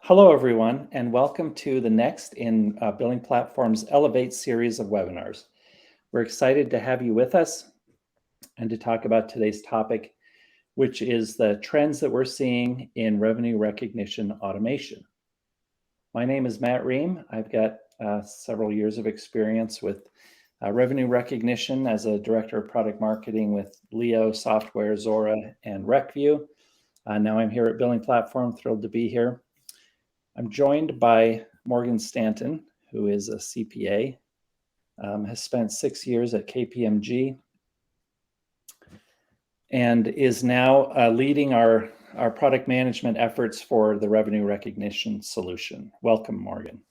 Hello, everyone, and welcome to the next in Billing Platform's Elevate series of webinars. We're excited to have you with us and to talk about today's topic, which is the trends that we're seeing in revenue recognition automation. My name is Matt Ream. I've got several years of experience with revenue recognition as a director of product marketing with Leo Software, Zora, and RecView. Now I'm here at Billing Platform, thrilled to be here. I'm joined by Morgan Stanton, who is a CPA, has spent 6 years at KPMG, and is now leading our product management efforts for the revenue recognition solution. Welcome, Morgan.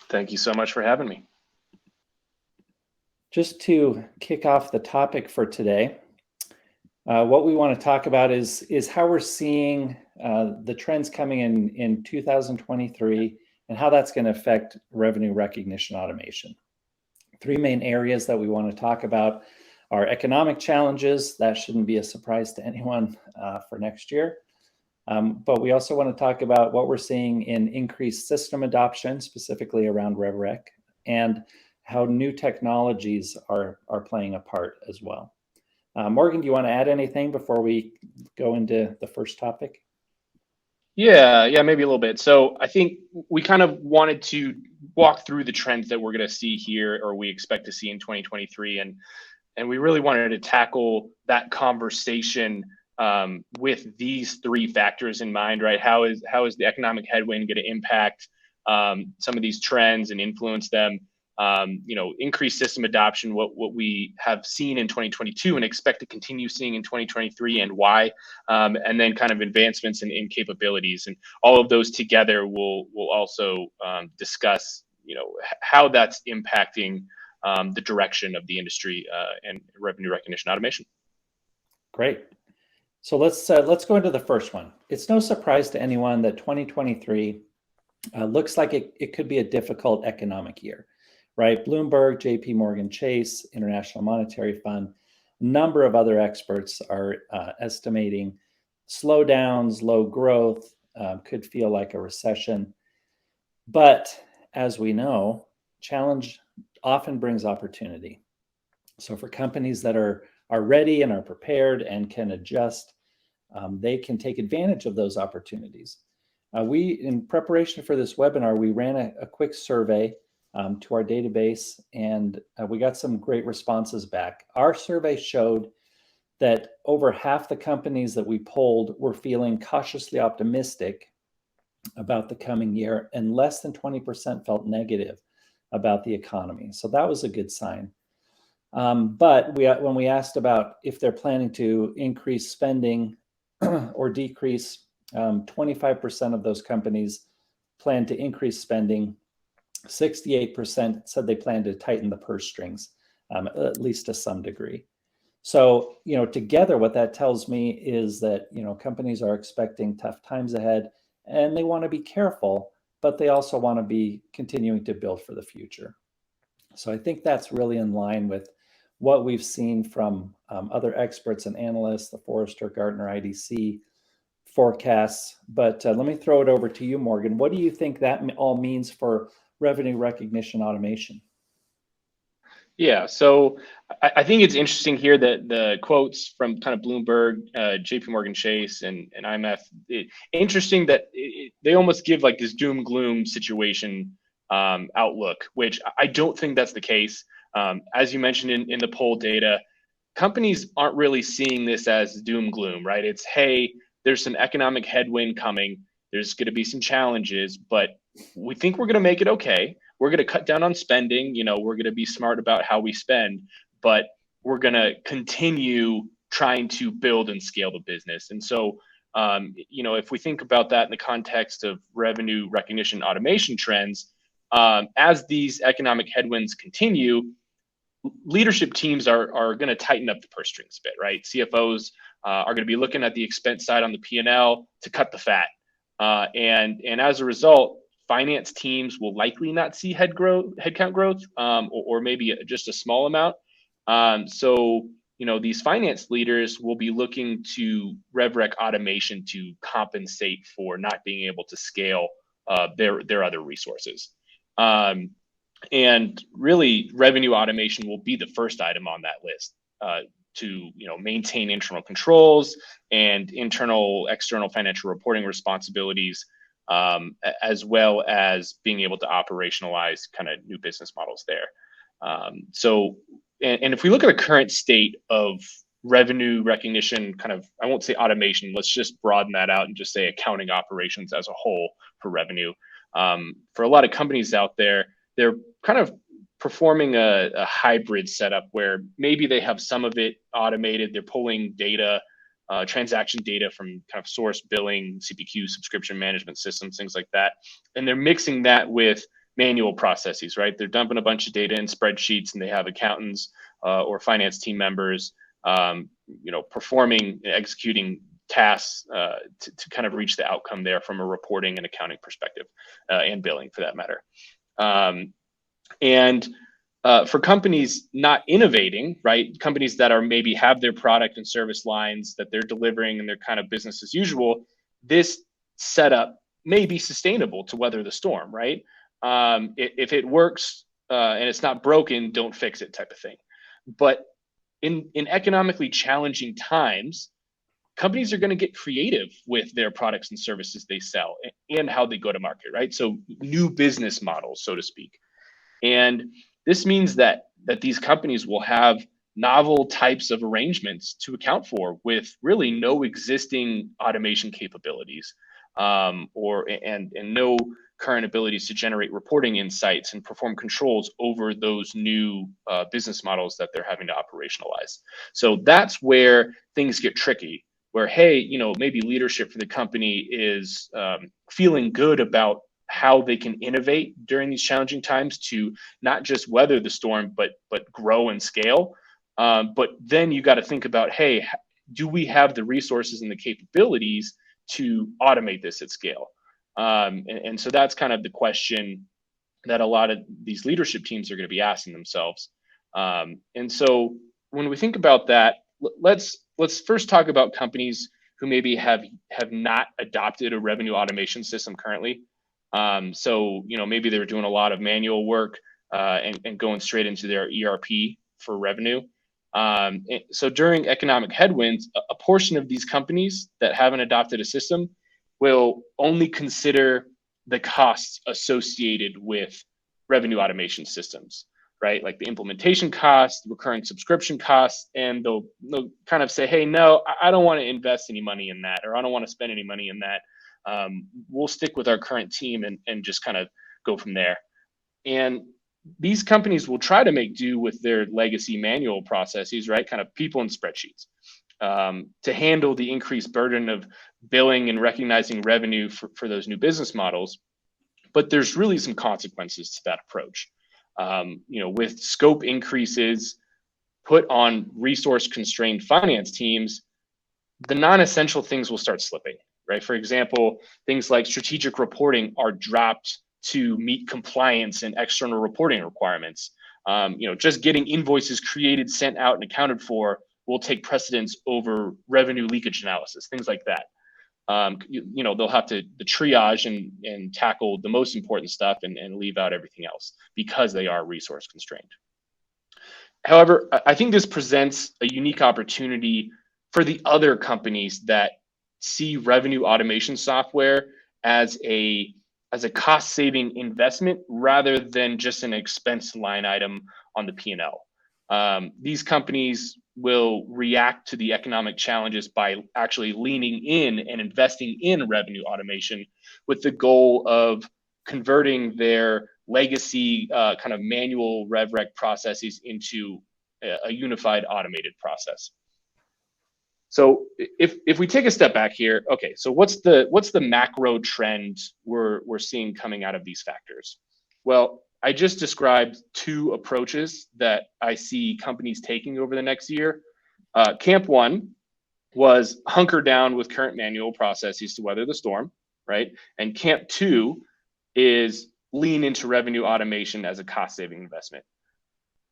Thank you so much for having me. Just to kick off the topic for today, what we want to talk about is how we're seeing the trends coming in 2023 and how that's going to affect revenue recognition automation. Three main areas that we want to talk about are economic challenges. That shouldn't be a surprise to anyone for next year. But we also want to talk about what we're seeing in increased system adoption, specifically around RevRec, and how new technologies are playing a part as well. Morgan, do you want to add anything before we go into the first topic? Yeah, maybe a little bit. So I think we kind of wanted to walk through the trends that we're going to see here, or we expect to see in 2023, and we really wanted to tackle that conversation with these three factors in mind, right? How is the economic headwind going to impact some of these trends and influence them? Increased system adoption, what we have seen in 2022 and expect to continue seeing in 2023, and why, and then kind of advancements in capabilities, and all of those together will also discuss, how that's impacting the direction of the industry and revenue recognition automation. Great. So let's go into the first one. It's no surprise to anyone that 2023 looks like it could be a difficult economic year. Right? Bloomberg, JP Morgan Chase, International Monetary Fund, a number of other experts are estimating slowdowns, low growth, could feel like a recession. But as we know, challenge often brings opportunity. So for companies that are ready and are prepared and can adjust, they can take advantage of those opportunities. In preparation for this webinar, we ran a quick survey to our database, and we got some great responses back. Our survey showed that over half the companies that we polled were feeling cautiously optimistic about the coming year, and less than 20% felt negative about the economy. So that was a good sign. But when we asked about if they're planning to increase spending or decrease, 25% of those companies plan to increase spending. 68% said they plan to tighten the purse strings, at least to some degree. So, together what that tells me is that, companies are expecting tough times ahead, and they want to be careful, but they also want to be continuing to build for the future. So I think that's really in line with what we've seen from other experts and analysts, the Forrester, Gartner, IDC forecasts. But let me throw it over to you, Morgan. What do you think that all means for revenue recognition automation? Yeah, so I think it's interesting here that the quotes from kind of Bloomberg, JP Morgan Chase, and IMF, interesting that they almost give like this doom gloom situation outlook, which I don't think that's the case. As you mentioned in the poll data, companies aren't really seeing this as doom gloom, right? It's, hey, there's some economic headwind coming. There's going to be some challenges, but we think we're going to make it okay. We're going to cut down on spending. We're going to be smart about how we spend, but we're going to continue trying to build and scale the business. And so, if we think about that in the context of revenue recognition automation trends, as these economic headwinds continue, leadership teams are going to tighten up the purse strings a bit, right? CFOs are going to be looking at the expense side on the P&L to cut the fat. And as a result, finance teams will likely not see headcount growth, or maybe just a small amount. So these finance leaders will be looking to RevRec automation to compensate for not being able to scale their other resources. And really, revenue automation will be the first item on that list to maintain internal controls and external financial reporting responsibilities, as well as being able to operationalize kind of new business models there. And if we look at the current state of revenue recognition, kind of, I won't say automation, let's just broaden that out and just say accounting operations as a whole for revenue. For a lot of companies out there, they're kind of performing a hybrid setup where maybe they have some of it automated. They're pulling data, transaction data from kind of source billing, CPQ, subscription management systems, things like that. And they're mixing that with manual processes, right? They're dumping a bunch of data in spreadsheets, and they have accountants or finance team members, performing, executing tasks to kind of reach the outcome there from a reporting and accounting perspective, and billing for that matter. And for companies not innovating, right? Companies that are maybe have their product and service lines that they're delivering and they're kind of business as usual, this setup may be sustainable to weather the storm, right? If it works and it's not broken, don't fix it type of thing. But in economically challenging times, companies are going to get creative with their products and services they sell and how they go to market, right? So new business models, so to speak. And this means that these companies will have novel types of arrangements to account for with really no existing automation capabilities, and no current abilities to generate reporting insights and perform controls over those new business models that they're having to operationalize. So that's where things get tricky, where, hey, maybe leadership for the company is feeling good about how they can innovate during these challenging times to not just weather the storm, but grow and scale. But then you got to think about, hey, do we have the resources and the capabilities to automate this at scale? And so that's kind of the question that a lot of these leadership teams are going to be asking themselves. And so when we think about that, let's first talk about companies who maybe have not adopted a revenue automation system currently. So maybe they were doing a lot of manual work and going straight into their ERP for revenue. So during economic headwinds, a portion of these companies that haven't adopted a system will only consider the costs associated with revenue automation systems, right? Like the implementation costs, the recurring subscription costs, and they'll kind of say, hey, no, I don't want to invest any money in that, or I don't want to spend any money in that. We'll stick with our current team and just kind of go from there. And these companies will try to make do with their legacy manual processes, right? Kind of people and spreadsheets, to handle the increased burden of billing and recognizing revenue for those new business models. But there's really some consequences to that approach. With scope increases put on resource constrained finance teams, the non-essential things will start slipping, right? For example, things like strategic reporting are dropped to meet compliance and external reporting requirements. Just getting invoices created, sent out, and accounted for will take precedence over revenue leakage analysis, things like that. They'll have to triage and tackle the most important stuff and leave out everything else because they are resource constrained. However, I think this presents a unique opportunity for the other companies that see revenue automation software as a cost-saving investment rather than just an expense line item on the P&L. These companies will react to the economic challenges by actually leaning in and investing in revenue automation with the goal of converting their legacy kind of manual RevRec processes into a unified automated process. So if we take a step back here, okay, so what's the macro trend we're seeing coming out of these factors? Well, I just described two approaches that I see companies taking over the next year. Camp one was hunker down with current manual processes to weather the storm, right? And camp two is lean into revenue automation as a cost-saving investment.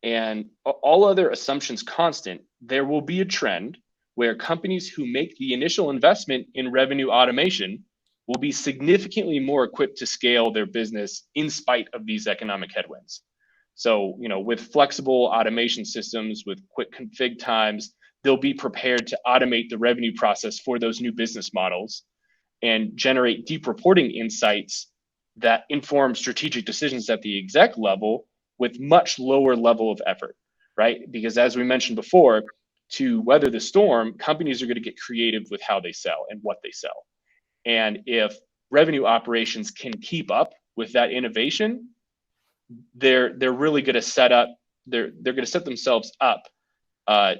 And all other assumptions constant, there will be a trend where companies who make the initial investment in revenue automation will be significantly more equipped to scale their business in spite of these economic headwinds. So, with flexible automation systems, with quick config times, they'll be prepared to automate the revenue process for those new business models and generate deep reporting insights that inform strategic decisions at the exec level with much lower level of effort, right? Because as we mentioned before, to weather the storm, companies are going to get creative with how they sell and what they sell. And if revenue operations can keep up with that innovation, they're really going to they're going to set themselves up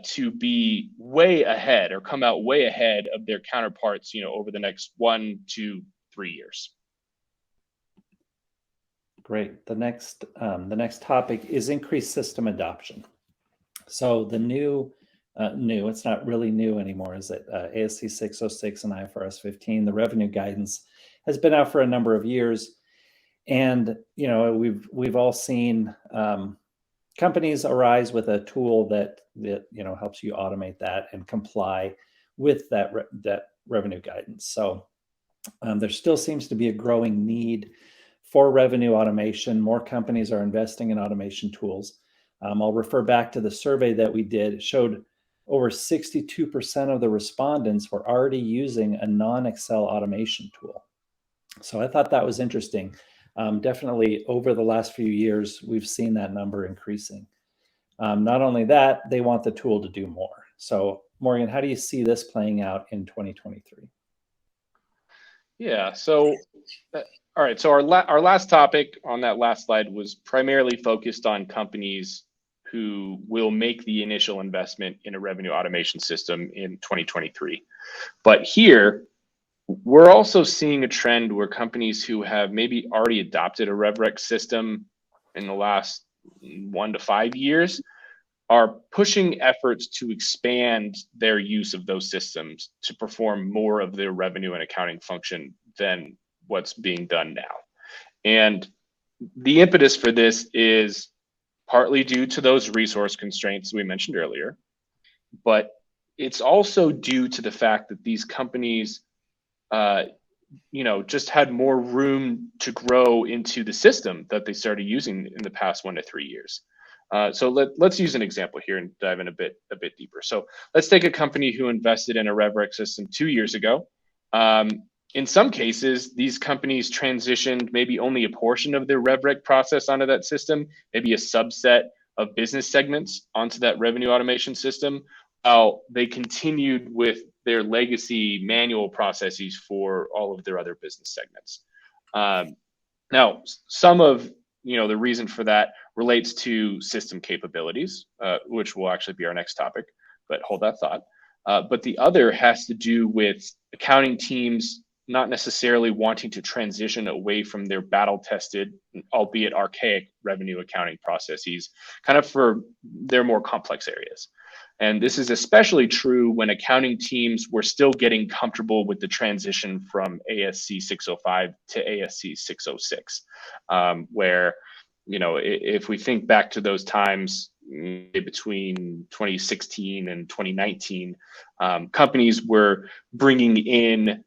to be way ahead or come out way ahead of their counterparts, over the next 1 to 3 years. Great. The next topic is increased system adoption. So the new, it's not really new anymore, is it? ASC 606 and IFRS 15, the revenue guidance has been out for a number of years. And, we've all seen companies arise with a tool that helps you automate that and comply with that revenue guidance. So there still seems to be a growing need for revenue automation. More companies are investing in automation tools. I'll refer back to the survey that we did. It showed over 62% of the respondents were already using a non-Excel automation tool. So I thought that was interesting. Definitely over the last few years, we've seen that number increasing. Not only that, they want the tool to do more. So Morgan, how do you see this playing out in 2023? Yeah, so all right, so our last topic on that last slide was primarily focused on companies who will make the initial investment in a revenue automation system in 2023. But here, we're also seeing a trend where companies who have maybe already adopted a RevRec system in the last 1 to 5 years are pushing efforts to expand their use of those systems to perform more of their revenue and accounting function than what's being done now. And the impetus for this is partly due to those resource constraints we mentioned earlier, but it's also due to the fact that these companies just had more room to grow into the system that they started using in the past 1 to 3 years. So let's use an example here and dive in a bit deeper. So let's take a company who invested in a RevRec system 2 years ago. In some cases, these companies transitioned maybe only a portion of their RevRec process onto that system, maybe a subset of business segments onto that revenue automation system, while they continued with their legacy manual processes for all of their other business segments. Now, some of the reason for that relates to system capabilities, which will actually be our next topic, but hold that thought. But the other has to do with accounting teams not necessarily wanting to transition away from their battle-tested, albeit archaic revenue accounting processes, kind of for their more complex areas. And this is especially true when accounting teams were still getting comfortable with the transition from ASC 605 to ASC 606, where, if we think back to those times between 2016 and 2019, companies were bringing in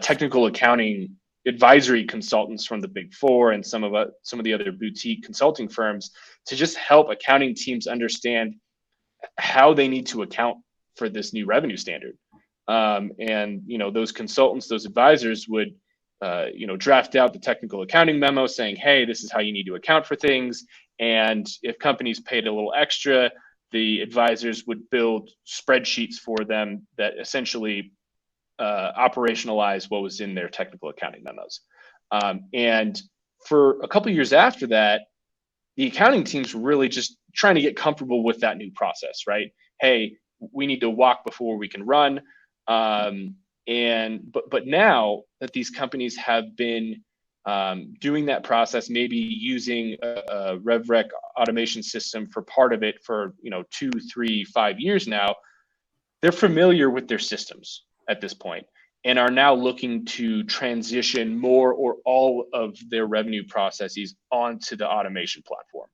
technical accounting advisory consultants from the Big Four and some of the other boutique consulting firms to just help accounting teams understand how they need to account for this new revenue standard. And those consultants, those advisors would draft out the technical accounting memo saying, hey, this is how you need to account for things. And if companies paid a little extra, the advisors would build spreadsheets for them that essentially operationalize what was in their technical accounting memos. And for a couple of years after that, the accounting teams were really just trying to get comfortable with that new process, right? Hey, we need to walk before we can run. But now that these companies have been doing that process, maybe using a RevRec automation system for part of it for 2, 3, 5 years now, they're familiar with their systems at this point and are now looking to transition more or all of their revenue processes onto the automation platform.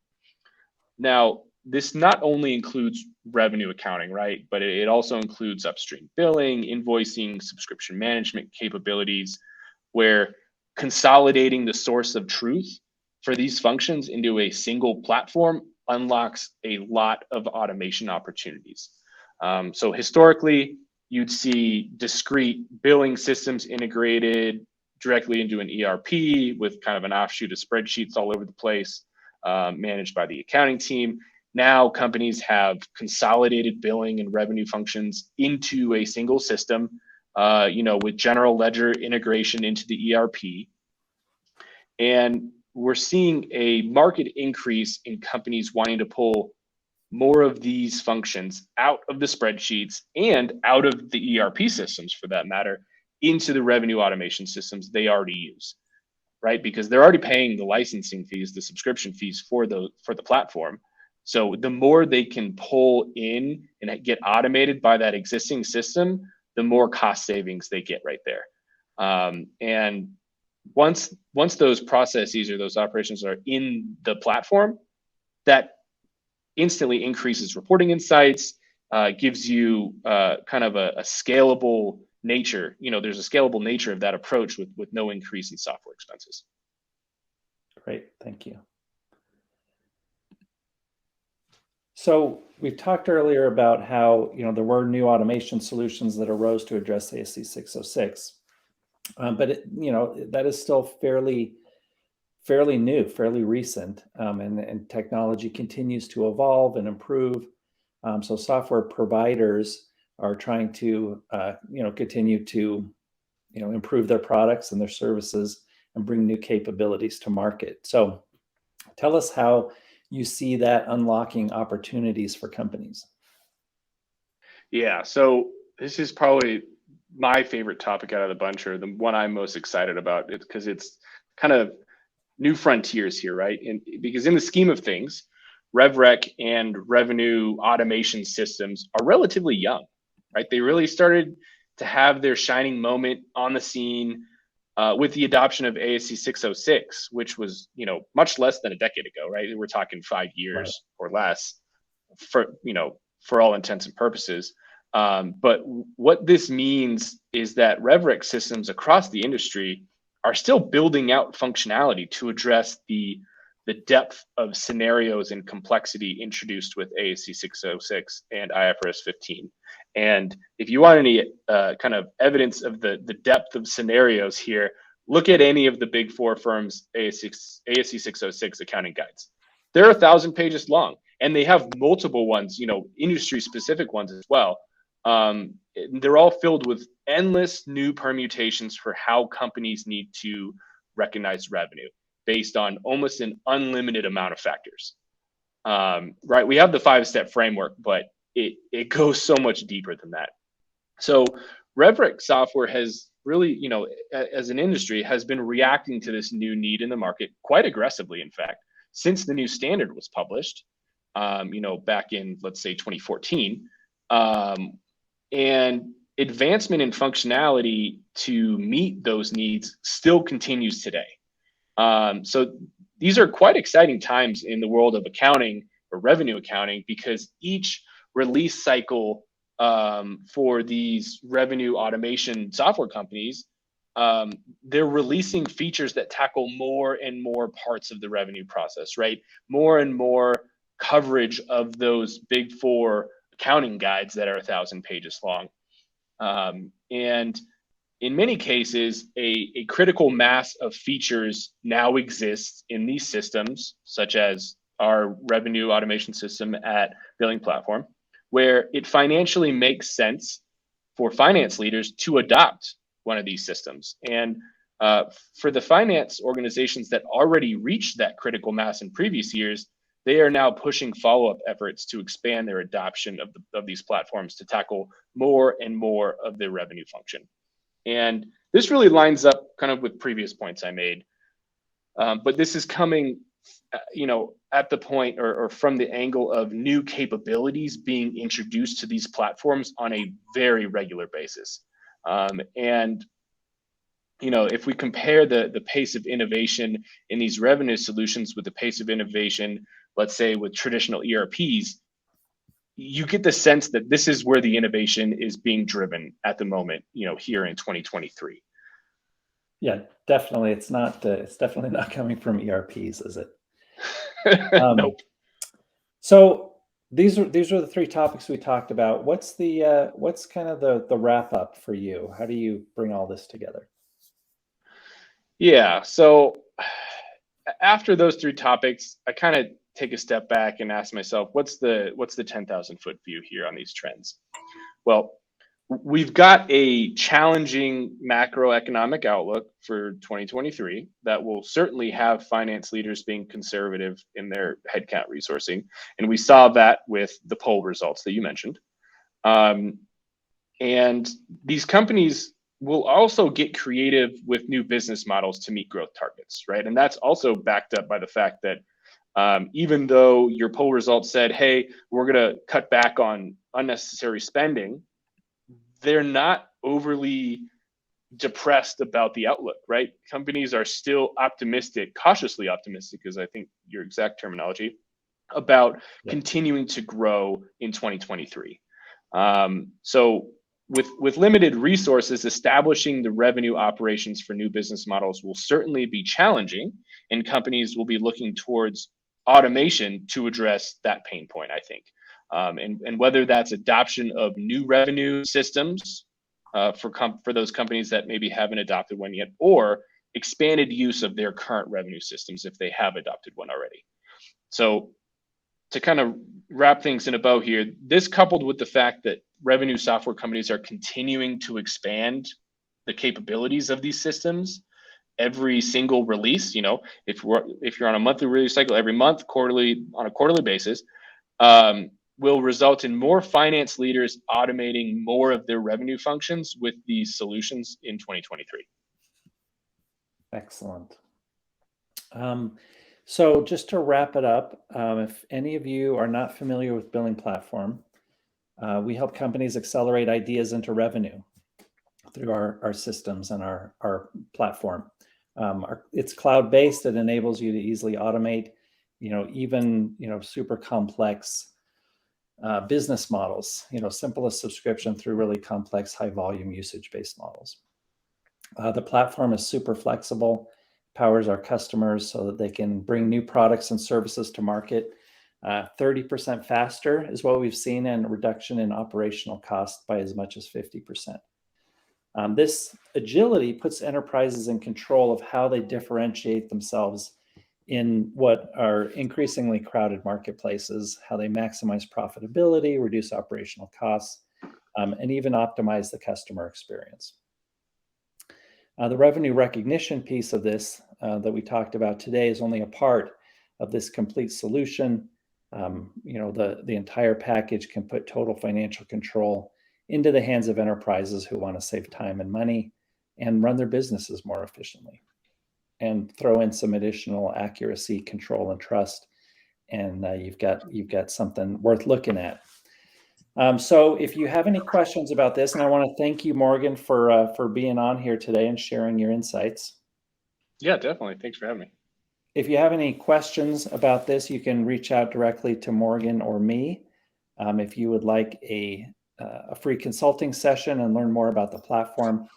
Now, this not only includes revenue accounting, right? But it also includes upstream billing, invoicing, subscription management capabilities, where consolidating the source of truth for these functions into a single platform unlocks a lot of automation opportunities. So historically, you'd see discrete billing systems integrated directly into an ERP with kind of an offshoot of spreadsheets all over the place, managed by the accounting team. Now companies have consolidated billing and revenue functions into a single system, with general ledger integration into the ERP. And we're seeing a market increase in companies wanting to pull more of these functions out of the spreadsheets and out of the ERP systems, for that matter, into the revenue automation systems they already use, right? Because they're already paying the licensing fees, the subscription fees for the platform. So the more they can pull in and get automated by that existing system, the more cost savings they get right there. And once those processes or those operations are in the platform, that instantly increases reporting insights, gives you kind of a scalable nature. There's a scalable nature of that approach with no increase in software expenses. Great, thank you. So we've talked earlier about how there were new automation solutions that arose to address ASC 606, but that is still fairly new, fairly recent, and technology continues to evolve and improve. So software providers are trying to continue to improve their products and their services and bring new capabilities to market. So tell us how you see that unlocking opportunities for companies. Yeah, so this is probably my favorite topic out of the bunch, or the one I'm most excited about, because it's kind of new frontiers here, right? And because in the scheme of things, RevRec and revenue automation systems are relatively young, right? They really started to have their shining moment on the scene with the adoption of ASC 606, which was, much less than a decade ago, right? We're talking 5 years or less for all intents and purposes. But what this means is that RevRec systems across the industry are still building out functionality to address the depth of scenarios and complexity introduced with ASC 606 and IFRS 15. And if you want any kind of evidence of the depth of scenarios here, look at any of the big four firms' ASC 606 accounting guides. They're 1,000 pages long, and they have multiple ones, industry-specific ones as well. They're all filled with endless new permutations for how companies need to recognize revenue based on almost an unlimited amount of factors. Right? We have the 5-step framework, but it goes so much deeper than that. So RevRec software has really, as an industry, has been reacting to this new need in the market quite aggressively, in fact, since the new standard was published, back in, let's say, 2014. And advancement in functionality to meet those needs still continues today. So these are quite exciting times in the world of accounting or revenue accounting, because each release cycle for these revenue automation software companies, they're releasing features that tackle more and more parts of the revenue process, right? More and more coverage of those big four accounting guides that are 1,000 pages long. And in many cases, a critical mass of features now exists in these systems, such as our revenue automation system at BillingPlatform, where it financially makes sense for finance leaders to adopt one of these systems. And for the finance organizations that already reached that critical mass in previous years, they are now pushing follow-up efforts to expand their adoption of these platforms to tackle more and more of their revenue function. And this really lines up kind of with previous points I made. But this is coming, at the point or from the angle of new capabilities being introduced to these platforms on a very regular basis. And if we compare the pace of innovation in these revenue solutions with the pace of innovation let's say with traditional ERPs, you get the sense that this is where the innovation is being driven at the moment, here in 2023. Yeah, definitely. It's definitely not coming from ERPs, is it? Nope. So these are the three topics we talked about. What's kind of the wrap up for you? How do you bring all this together? Yeah. So after those three topics, I kind of take a step back and ask myself, what's the 10,000-foot view here on these trends? Well, we've got a challenging macroeconomic outlook for 2023 that will certainly have finance leaders being conservative in their headcount resourcing. And we saw that with the poll results that you mentioned. And these companies will also get creative with new business models to meet growth targets, right? And that's also backed up by the fact that even though your poll results said, hey, we're going to cut back on unnecessary spending, they're not overly depressed about the outlook, right? Companies are still optimistic, cautiously optimistic, is I think your exact terminology, about continuing to grow in 2023. So with limited resources, establishing the revenue operations for new business models will certainly be challenging, and companies will be looking towards automation to address that pain point, I think. And whether that's adoption of new revenue systems for those companies that maybe haven't adopted one yet, or expanded use of their current revenue systems if they have adopted one already. So to kind of wrap things in a bow here, this coupled with the fact that revenue software companies are continuing to expand the capabilities of these systems every single release, if you're on a monthly release cycle every month, on a quarterly basis, will result in more finance leaders automating more of their revenue functions with these solutions in 2023. Excellent. So just to wrap it up, if any of you are not familiar with BillingPlatform, we help companies accelerate ideas into revenue through our systems and our platform. It's cloud-based. It enables you to easily automate, even super complex business models, simplest subscription through really complex high volume usage-based models. The platform is super flexible, powers our customers so that they can bring new products and services to market 30% faster is what we've seen, and a reduction in operational cost by as much as 50%. This agility puts enterprises in control of how they differentiate themselves in what are increasingly crowded marketplaces, how they maximize profitability, reduce operational costs, and even optimize the customer experience. The revenue recognition piece of this that we talked about today is only a part of this complete solution. The entire package can put total financial control into the hands of enterprises who want to save time and money and run their businesses more efficiently, and throw in some additional accuracy, control, and trust, and you've got something worth looking at. So if you have any questions about this, and I want to thank you, Morgan, for being on here today and sharing your insights. Yeah, definitely. Thanks for having me. If you have any questions about this, you can reach out directly to Morgan or me. If you would like a free consulting session and learn more about the platform,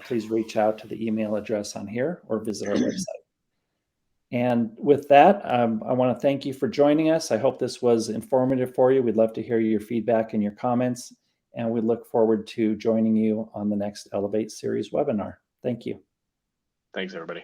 please reach out to the email address on here or visit our website. And with that, I want to thank you for joining us. I hope this was informative for you. We'd love to hear your feedback and your comments, and we look forward to joining you on the next Elevate series webinar. Thank you. Thanks, everybody.